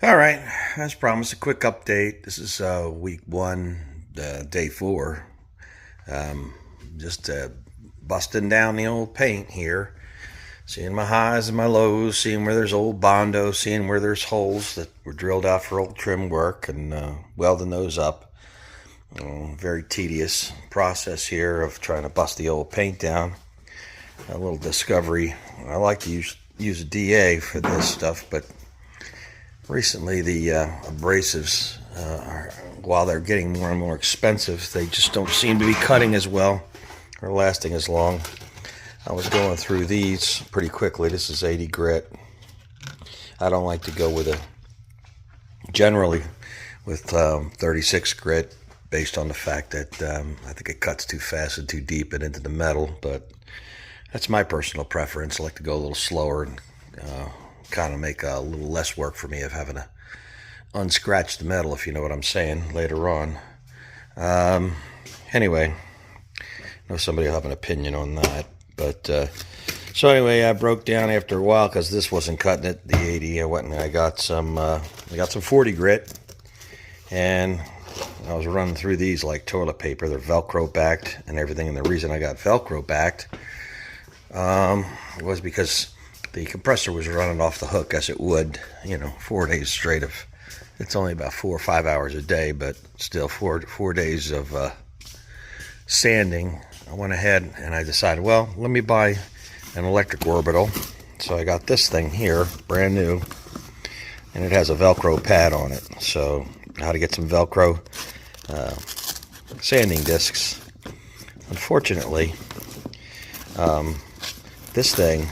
All right, as promised, a quick update. This is week one, day four. Um, just busting down the old paint here, seeing my highs and my lows, seeing where there's old Bondo, seeing where there's holes that were drilled out for old trim work, and welding those up. Very tedious process here of trying to bust the old paint down. A little discovery. I like to use a DA for this stuff, but recently, the abrasives, while they're getting more and more expensive, they just don't seem to be cutting as well or lasting as long. I was going through these pretty quickly. This is 80 grit. I don't like to go generally with 36 grit based on the fact that I think it cuts too fast and too deep and into the metal, but that's my personal preference. I like to go a little slower and kind of make a little less work for me of having to unscratch the metal, if you know what I'm saying, later on. Anyway, I know somebody will have an opinion on that. But so anyway, I broke down after a while because this wasn't cutting it, the 80. I went and I got some 40 grit, and I was running through these like toilet paper. They're Velcro backed and everything. And the reason I got Velcro backed was because the compressor was running off the hook as it would, 4 days straight of. It's only about 4 or 5 hours a day, but still 4 days of sanding. I went ahead and I decided, well, let me buy an electric orbital. So I got this thing here, brand new, and it has a Velcro pad on it. So how to get some Velcro sanding discs. Unfortunately, this thing,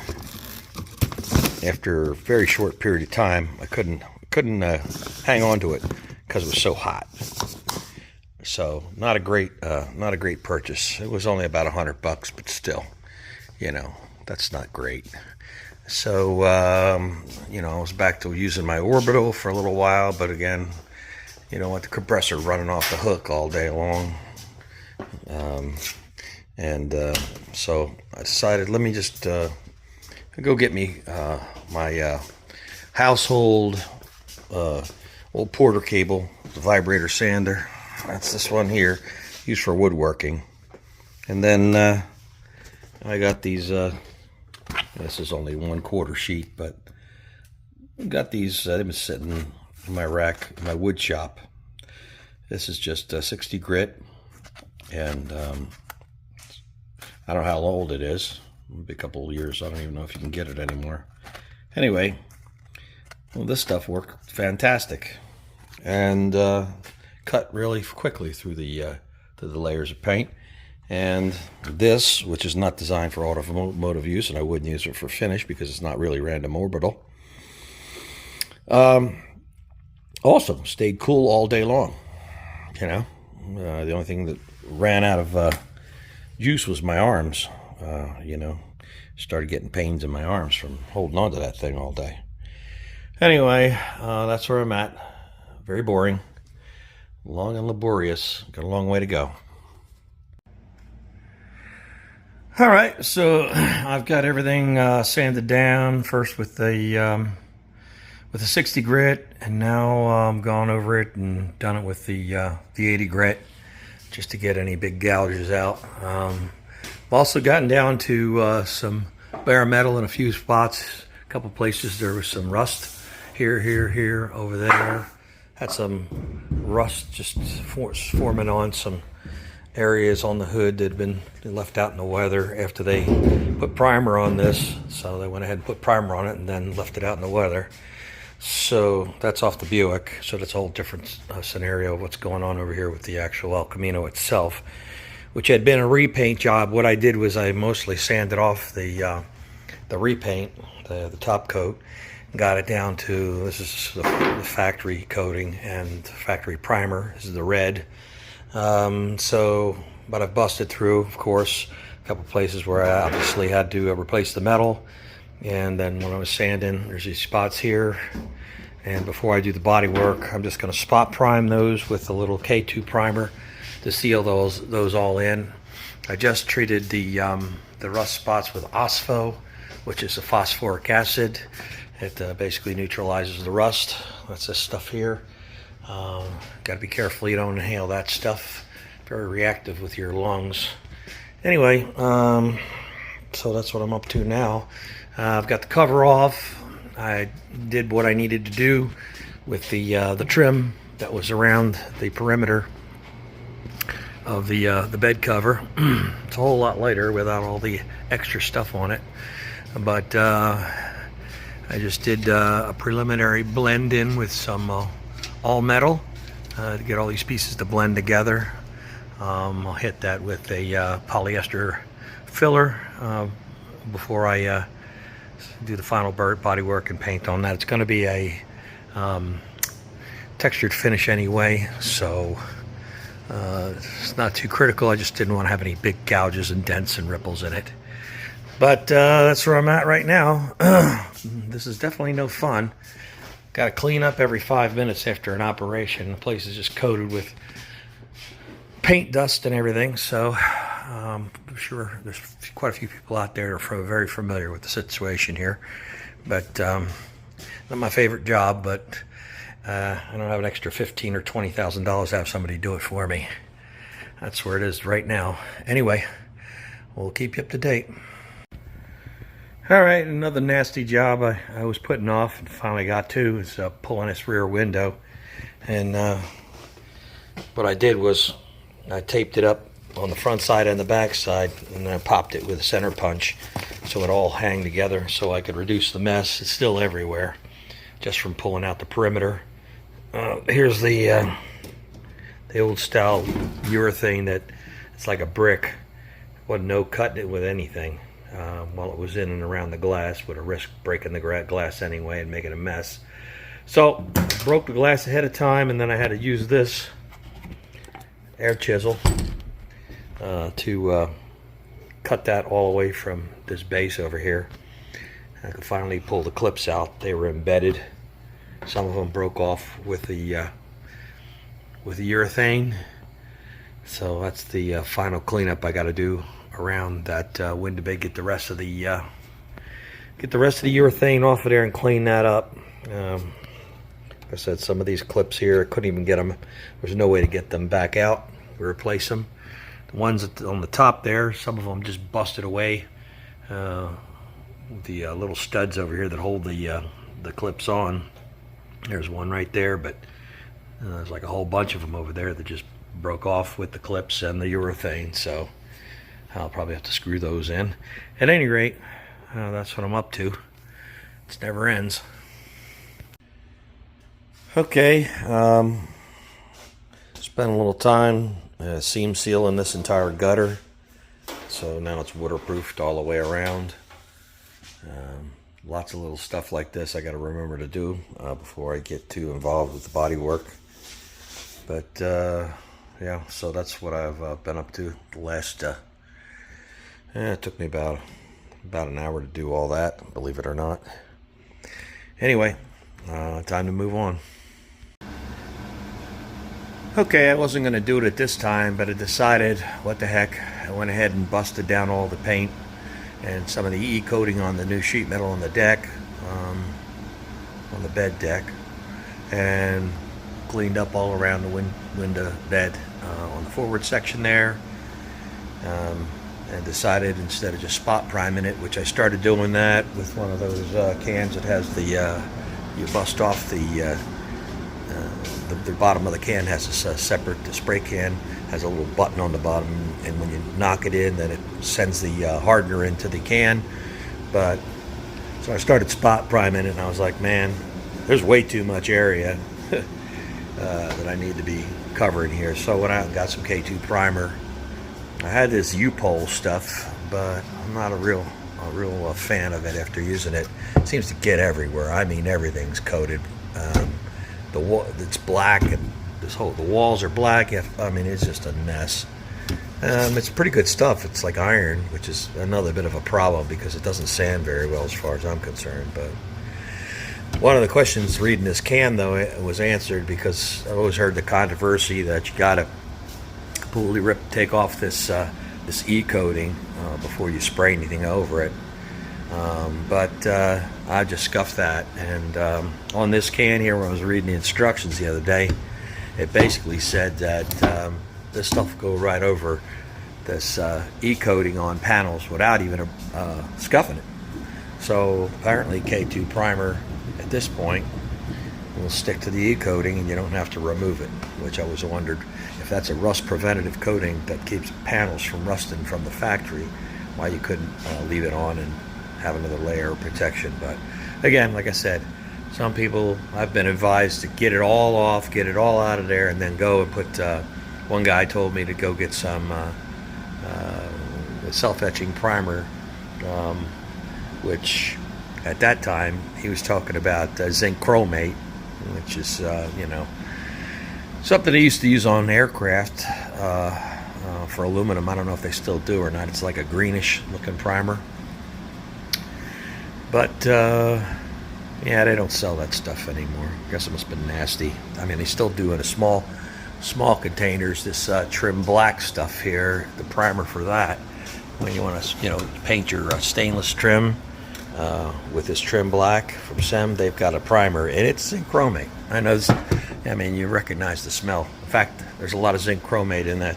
after a very short period of time, I couldn't hang on to it because it was so hot. So not a great purchase. It was only about $100, but still, that's not great. So I was back to using my orbital for a little while, but again, you don't want the compressor running off the hook all day long. So I decided, let me just go get me my household old Porter cable, the vibrator sander. That's this one here, used for woodworking. And then I got these, this is only 1/4 sheet, but I got these, they've been sitting in my rack, in my wood shop. This is just 60 grit, and I don't know how old it is. Maybe a couple of years. I don't even know if you can get it anymore. Anyway, well, this stuff worked fantastic, and cut really quickly through the layers of paint. And this, which is not designed for automotive use, and I wouldn't use it for finish because it's not really random orbital. Also stayed cool all day long. The only thing that ran out of juice was my arms. Started getting pains in my arms from holding on to that thing all day. Anyway, that's where I'm at. Very boring, long and laborious. Got a long way to go. All right, so I've got everything sanded down first with the 60 grit, and now I'm gone over it and done it with the 80 grit, just to get any big gouges out. I've also gotten down to some bare metal in a few spots. A couple places there was some rust. Here, over there. Had some rust just forming on some areas on the hood that had been left out in the weather after they put primer on this. So they went ahead and put primer on it and then left it out in the weather. So that's off the Buick. So that's a whole different scenario of what's going on over here with the actual Camino itself, which had been a repaint job. What I did was I mostly sanded off the repaint, the top coat, and got it down to, this is the factory coating and factory primer. This is the red. But I've busted through, of course, a couple places where I obviously had to replace the metal. And then when I was sanding, there's these spots here. And before I do the body work, I'm just going to spot prime those with a little K2 primer to seal those all in. I just treated the rust spots with Ospo, which is a phosphoric acid, It basically neutralizes the rust. That's this stuff here. Got to be careful you don't inhale that stuff. Very reactive with your lungs. Anyway, so that's what I'm up to now. I've got the cover off. I did what I needed to do with the trim that was around the perimeter of the bed cover. It's a whole lot lighter without all the extra stuff on it, but I just did a preliminary blend in with some all metal to get all these pieces to blend together. I'll hit that with a polyester filler before I do the final body work and paint on that. It's going to be a textured finish anyway, so it's not too critical. I just didn't want to have any big gouges and dents and ripples in it. But that's where I'm at right now. This is definitely no fun. Got to clean up every 5 minutes after an operation. The place is just coated with paint dust and everything, so I'm sure there's quite a few people out there that are very familiar with the situation here. But not my favorite job, but I don't have an extra $15,000 or $20,000 to have somebody do it for me. That's where it is right now. Anyway, we'll keep you up to date. All right, another nasty job I was putting off and finally got to is pulling this rear window. And what I did was I taped it up on the front side and the back side, and I popped it with a center punch so it all hang together so I could reduce the mess. It's still everywhere just from pulling out the perimeter. Here's the old style urethane that it's like a brick. Wasn't no cutting it with anything. While it was in and around the glass, would have risked breaking the glass anyway and making a mess. So broke the glass ahead of time, and then I had to use this air chisel to cut that all away from this base over here. I could finally pull the clips out. They were embedded. Some of them broke off with the urethane. So that's the final cleanup I got to do around that window bay. Get the rest of the urethane off of there and clean that up. Like I said, some of these clips here, I couldn't even get them. There's no way to get them back out. Replace them. The ones on the top there, some of them just busted away. The little studs over here that hold the clips on. There's one right there, but there's like a whole bunch of them over there that just broke off with the clips and the urethane. So I'll probably have to screw those in. At any rate, that's what I'm up to. It never ends. Okay, spent a little time seam sealing this entire gutter. So now it's waterproofed all the way around. Lots of little stuff like this I got to remember to do before I get too involved with the body work. But yeah, so that's what I've been up to the last it took me about an hour to do all that, believe it or not. Anyway, time to move on. Okay, I wasn't going to do it at this time, but I decided, what the heck, I went ahead and busted down all the paint and some of the E-coating on the new sheet metal on the deck, on the bed deck, and cleaned up all around the window bed on the forward section there. And decided, instead of just spot priming it, which I started doing that with one of those cans that has the you bust off the bottom of the can has a separate spray can, has a little button on the bottom, and when you knock it in, then it sends the hardener into the can. But so I started spot priming it, and I was like, man, there's way too much area that I need to be covering here. So I went out and got some K2 primer. I had this U-pole stuff, but I'm not a real fan of it after using it. It seems to get everywhere. I mean, everything's coated. The wall, it's black, and the walls are black. I mean, it's just a mess. It's pretty good stuff. It's like iron, which is another bit of a problem because it doesn't sand very well as far as I'm concerned. But one of the questions reading this can, though, it was answered, because I've always heard the controversy that you got to completely take off this E-coating before you spray anything over it. But I just scuffed that. And on this can here, when I was reading the instructions the other day, it basically said that this stuff will go right over this e-coating on panels without even scuffing it. So apparently K2 primer at this point will stick to the e-coating and you don't have to remove it, which I always wondered if that's a rust preventative coating that keeps panels from rusting from the factory, why you couldn't leave it on and have another layer of protection. But again, like I said, some people, I've been advised to get it all off, get it all out of there, and then go and put, one guy told me to go get some self-etching primer, which at that time he was talking about zinc chromate, which is, you know, something they used to use on aircraft for aluminum. I don't know if they still do or not. It's like a greenish looking primer. But, yeah, they don't sell that stuff anymore. I guess it must have been nasty. I mean, they still do in a small containers, this trim black stuff here, the primer for that. When you want to, you know, paint your stainless trim with this trim black from SEM, they've got a primer, and it's zinc chromate. I know this, I mean, you recognize the smell. In fact, there's a lot of zinc chromate in that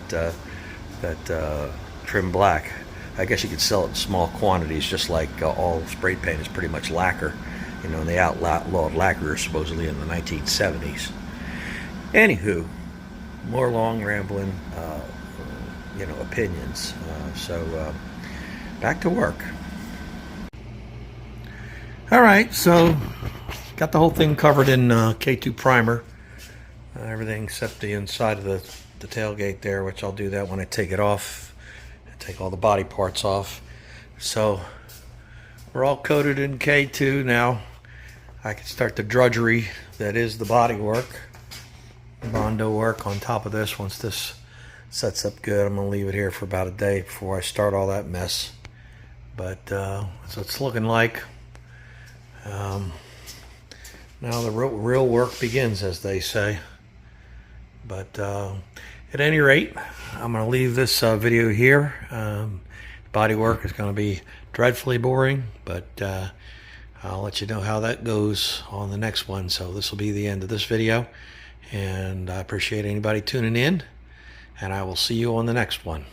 trim black. I guess you could sell it in small quantities, just like all spray paint is pretty much lacquer. You know, they outlawed lacquer supposedly in the 1970s. Anywho, more long rambling, you know, opinions. So back to work. All right, so got the whole thing covered in K2 primer. Everything except the inside of the tailgate there, which I'll do that when I take it off. Take all the body parts off. So we're all coated in K2 now. I can start the drudgery that is the body work, the Bondo work on top of this. Once this sets up good, I'm gonna leave it here for about a day before I start all that mess. But so it's looking like now the real work begins, as they say. But at any rate, I'm going to leave this video here. Body work is going to be dreadfully boring, but I'll let you know how that goes on the next one. So this will be the end of this video, and I appreciate anybody tuning in, and I will see you on the next one.